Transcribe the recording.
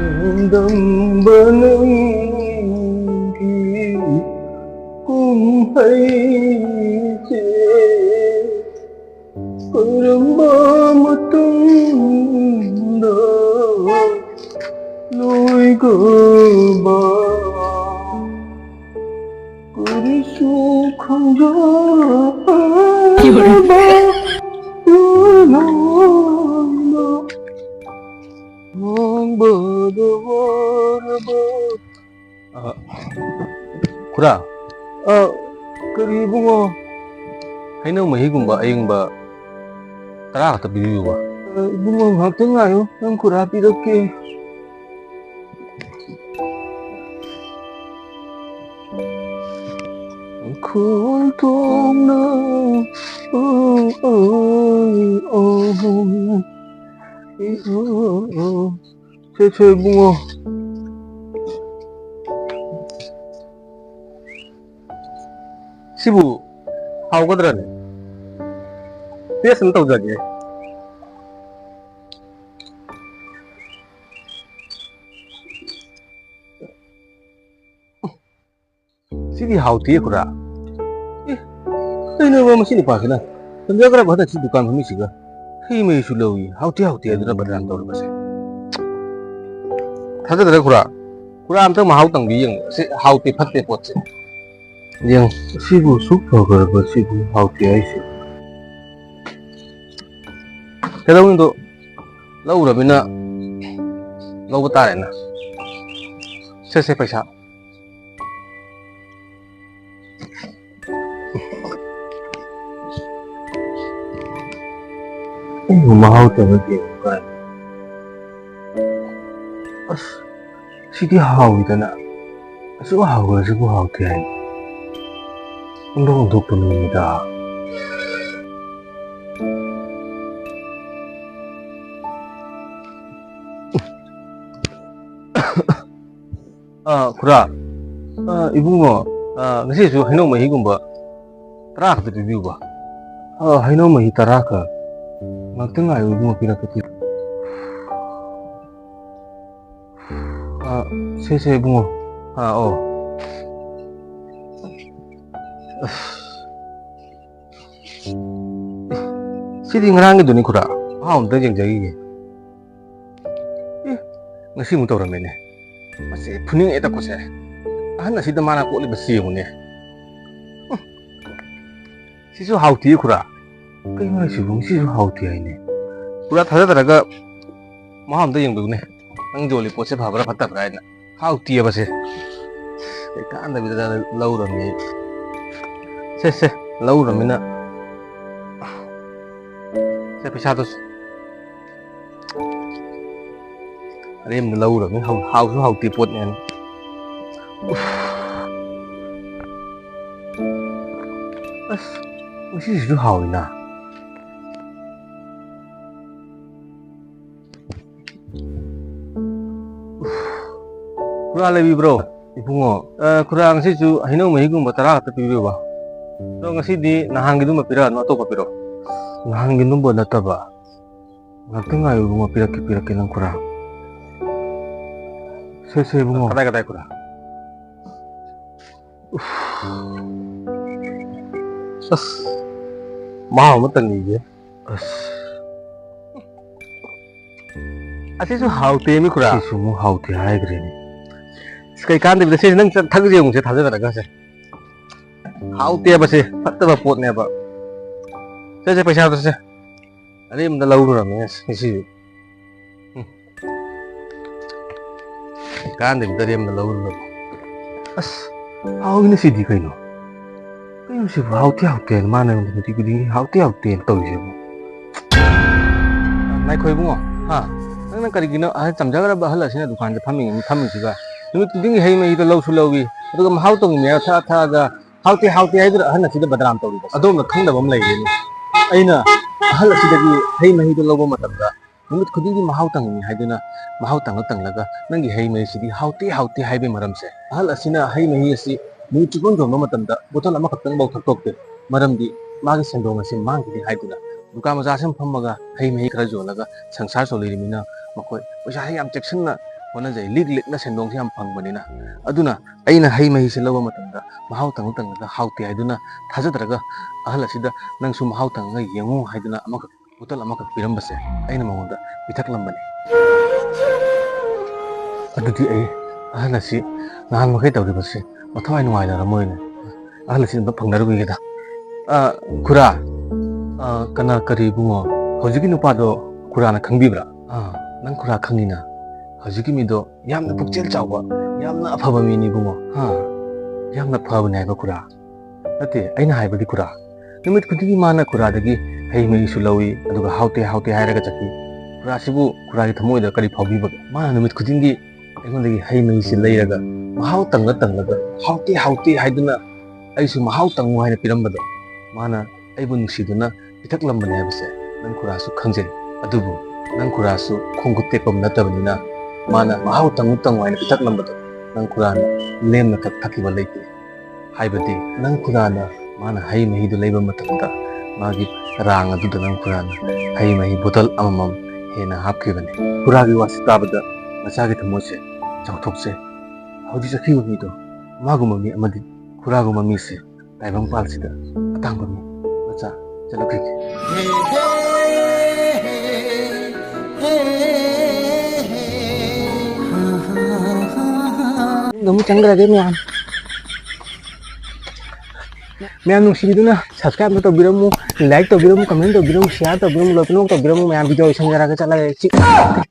ꯅꯪꯗꯝꯕꯅꯪꯒꯤ ꯀꯨꯝꯍꯩꯁꯦ ꯀꯔꯝꯕ ꯃꯇꯝꯗ ꯂꯣꯏꯒꯕ 그리수 강자하바 유나나 망바다와라바 구라 그리 붕어 하이너 머히군바 아잉바 따라 갖다 비비고 붕어 걱정나요? 난 구라 삐덕게 쿨통나 제 붕어 시부 하오거드라네 됐으면 또 저기 시디 하우티에 구라 ini mah masih dipakai nah. Tanda kira bahasa si dukan kami sih ga. Hei me sulawi, hauti ada badan tau lepas. Tanda kira kura am tang mahau tang biyang, si hauti patte pot sih. Yang sibu suka gara sibu hauti aja. Kita untuk lau rabina lau betare na. Saya paisa. mahal talaga kan. Sige haw ito na. Aso haw ka sigo haw tiyan. Untuk penunda. Kura. Ibu mo. Kasi so hinong mahigong ba? Tara ka review ba? Hainaw mahitara ka. Magtengah ibu mau pindah ke situ. Saya bungo. Oh. Sidi ngerang itu nih kura. Untuk yang jadi. Nasi muntah orang ini. Masih puning eta kose. Nasi mana kok lebih sih punya. Sisu hauti kura. Kaya sibong sisu hauti ini. Kura thada taraga maham to yang begune. Nang joli pose bhabara phatta brai na. Hauti ba se. Ka anda bida lau ram ni. Se lau ram na. Se pisa to. Rem na lau ram hau su hauti pot nen. Masih sisu hau na. Kura lebih bro, ibu ngo. Kura ngasi cu hino mahigong batara kata pibi ba. So ngasi di nahang gitu mapira no atau papiro. Nahang gitu ba nata ba. Ngerti nggak ibu mau pira kinang kura. Saya ibu ngo. Kata kura. Mau matan nih ya. Asih su hauti mi kura. Sisu mu hauti hai gini. Sekali kan di sini nang thag jiung se thada daga se. Hauti ba se, patta ba pot ne ba. Se paisa to se. Ari mda lau ram ne si. Kan di dari mda lau ram. Hau ini sih di kaino. Kayo si hauti mana yang di hauti tahu sih. Nai khoi bungo. Nang kari gino chamjagara ba hala sina dukan je phaming siga. Numi tuding hei mai to lau su lauwi. Aduga mahau tong me tha ga hauti haidra hana sida badram tawri ba. Adom na khangda bam lai ni. Aina hala sida gi hei mai to lauba matamda. Numi khuding gi mahau tang ni haiduna mahau tang laga nangi hei mai sidi hauti haibe maram se. Hala sina hei mai asi mu chukon jom matamda botol ama khatang bau thak tok te. Maram di magi sendong asi mang gi haiduna. Duka maja sam phamaga hei mai khara jo laga sangsar so lerimina makoi pesa yam cheksanna ꯍꯣꯠꯅꯖꯩ ꯂꯤꯛꯅ ꯁꯦꯟꯗꯣꯡꯁꯦ ꯌꯥꯝ ꯐꯪꯕꯅꯤꯅ ꯑꯗꯨꯅ ꯑꯩꯅ ꯍꯩ ꯃꯍꯤꯁꯦ ꯂꯧꯕ ꯃꯇꯝꯗ ꯃꯍꯥꯎ ꯇꯪꯉꯒ ꯍꯥꯎꯇꯦ ꯍꯥꯏꯗꯨꯅ ꯊꯥꯖꯗ꯭ꯔꯒ ꯑꯍꯜ ꯑꯁꯤꯗ ꯅꯪꯁꯨ ꯃꯍꯥꯎ ꯇꯪꯉꯒ ꯌꯦꯡꯉꯨ ꯍꯥꯏꯗꯨꯅ ꯕꯣꯇꯜ ꯑꯃꯈꯛ ꯄꯤꯔꯝꯕꯁꯦ ꯑꯩꯅ ꯃꯉꯣꯟꯗ ꯄꯤꯊꯛꯂꯝꯕꯅꯤ ꯑꯗꯨꯗꯤ ꯑꯩ ꯑꯍꯜ ꯑꯁꯤ ꯅꯍꯥꯟ ꯃꯈꯩ ꯇꯧꯔꯤꯕꯁꯤ ꯃꯊꯋꯥꯏ ꯅꯨꯡꯉꯥꯏꯅꯔꯝꯃꯣꯏꯅꯦ ꯑꯍꯜ ꯑꯁꯤ ꯑꯝꯇ ꯐꯪꯅꯔꯨꯈꯤꯒꯦꯗ ꯈꯨꯔꯥ ꯀꯔꯤ ꯏꯕꯨꯡꯉꯣ ꯍꯧꯖꯤꯛꯀꯤ ꯅꯨꯄꯥꯗꯣ ꯈꯨꯔꯥꯅ ꯈꯪꯕꯤꯕ꯭ꯔꯥ ꯅꯪ ꯈꯨꯔꯥ ꯈꯪꯉꯤꯅ ꯍꯧꯖꯤꯛꯀꯤ ꯃꯤꯗꯣ ꯌꯥꯝꯅ ꯄꯨꯛꯆꯦꯜ ꯆꯥꯎꯕ ꯌꯥꯝꯅ ꯑꯐꯕ ꯃꯤꯅꯤ ꯏꯕꯨꯡꯉꯣ ꯌꯥꯝꯅ ꯐꯕꯅꯦ ꯍꯥꯏꯕ ꯈꯨꯔꯥ ꯅꯠꯇꯦ ꯑꯩꯅ ꯍꯥꯏꯕꯗꯤ ꯈꯨꯔꯥ ꯅꯨꯃꯤꯠ ꯈꯨꯗꯤꯡꯒꯤ ꯃꯥꯅ ꯈꯨꯔꯥꯗꯒꯤ ꯍꯩ ꯃꯍꯤꯁꯨ ꯂꯧꯏ ꯑꯗꯨꯒ ꯍꯥꯎꯇꯦ ꯍꯥꯏꯔꯒ ꯆꯠꯈꯤ ꯈꯨꯔꯥꯁꯤꯕꯨ ꯈꯨꯔꯥꯒꯤ ꯊꯃꯣꯏꯗ ꯀꯔꯤ ꯐꯥꯎꯕꯤꯕꯒꯦ ꯃꯥꯅ ꯅꯨꯃꯤꯠ ꯈꯨꯗꯤꯡꯒꯤ ꯑꯩꯉꯣꯟꯗꯒꯤ ꯍꯩ ꯃꯍꯤꯁꯤ ꯂꯩꯔꯒ ꯃꯍꯥꯎ ꯇꯪꯉꯒ ꯍꯥꯎꯇꯦ ꯍꯥꯏꯗꯨꯅ ꯑꯩꯁꯨ ꯃꯍꯥꯎ ꯇꯪꯉꯨ ꯍꯥꯏꯅ ꯄꯤꯔꯝꯕꯗꯣ ꯃꯥꯅ ꯑꯩꯕꯨ ꯅꯨꯡꯁꯤꯗꯨꯅ ꯄꯤꯊꯛꯂꯝꯕꯅꯤ ꯍꯥꯏꯕꯁꯦ ꯅꯪ ꯈꯨꯔꯥꯁꯨ ꯈꯪꯖꯩ ꯑꯗꯨꯕꯨ ꯅꯪ ꯈꯨꯔꯥꯁꯨ ꯈꯣꯡꯈꯨꯠ ꯇꯦꯛꯄ ꯅꯠꯇꯕꯅꯤꯅ ꯃꯥꯅ ꯃꯍꯥꯎ ꯇꯪꯉꯨ ꯍꯥꯏꯅ ꯄꯤꯊꯛꯂꯝꯕꯗꯣ ꯅꯪ ꯈꯨꯔꯥꯅ ꯂꯦꯝꯅ ꯊꯛꯈꯤꯕ ꯂꯩꯇꯦ ꯍꯥꯏꯕꯗꯤ ꯅꯪ ꯈꯨꯔꯥꯅ ꯃꯥꯅ ꯍꯩ ꯃꯍꯤꯗꯨ ꯂꯩꯕ ꯃꯇꯝꯗ ꯃꯥꯒꯤ ꯔꯥꯡ ꯑꯗꯨꯗ ꯅꯪ ꯈꯨꯔꯥꯅ ꯍꯩ ꯃꯍꯤ ꯕꯣꯇꯜ ꯑꯃꯃꯝ ꯍꯦꯟꯅ ꯍꯥꯞꯈꯤꯕꯅꯤ ꯈꯨꯔꯥꯒꯤ ꯋꯥꯁꯤ ꯇꯥꯕꯗ ꯃꯆꯥꯒꯤ ꯊꯃꯣꯏꯁꯦ ꯆꯥꯎꯊꯣꯛꯆꯩ ꯍꯧꯖꯤꯛ ꯆꯠꯈꯤꯕ ꯃꯤꯗꯣ ꯃꯥꯒꯨꯝꯕ ꯃꯤ ꯑꯃꯗꯤ ꯈꯨꯔꯥꯒꯨꯝꯕ ꯃꯤꯁꯦ ꯇꯥꯏꯕꯪꯄꯥꯜꯁꯤꯗ ꯑꯇꯥꯡꯕ ꯃꯤ ꯃꯆꯥ ꯆꯠꯂꯛꯈꯤꯒꯦ 너무 짱그라게 ꯃꯌꯥꯝ ꯅꯨꯡꯁꯤꯕꯤꯗꯨꯅ ꯁꯕꯁꯀ꯭ꯔꯥꯏꯕ ꯇꯧꯕꯤꯔꯝꯃꯨ ꯂꯥꯏꯛ ꯇꯧꯕꯤꯔꯝꯃꯨ ꯀꯃꯦꯟ ꯇꯧꯕꯤꯔꯝꯃꯨ ꯁꯤꯌꯥꯔ ꯇꯧꯕꯤꯔꯝꯃꯨ ꯂꯣꯏꯅꯃꯛ ꯇꯧꯕꯤꯔꯝꯃꯨ ꯃꯌꯥꯝ ꯚꯤꯗꯤꯑꯣ ꯁꯝꯖꯔꯒ ꯆꯠꯂꯒꯦ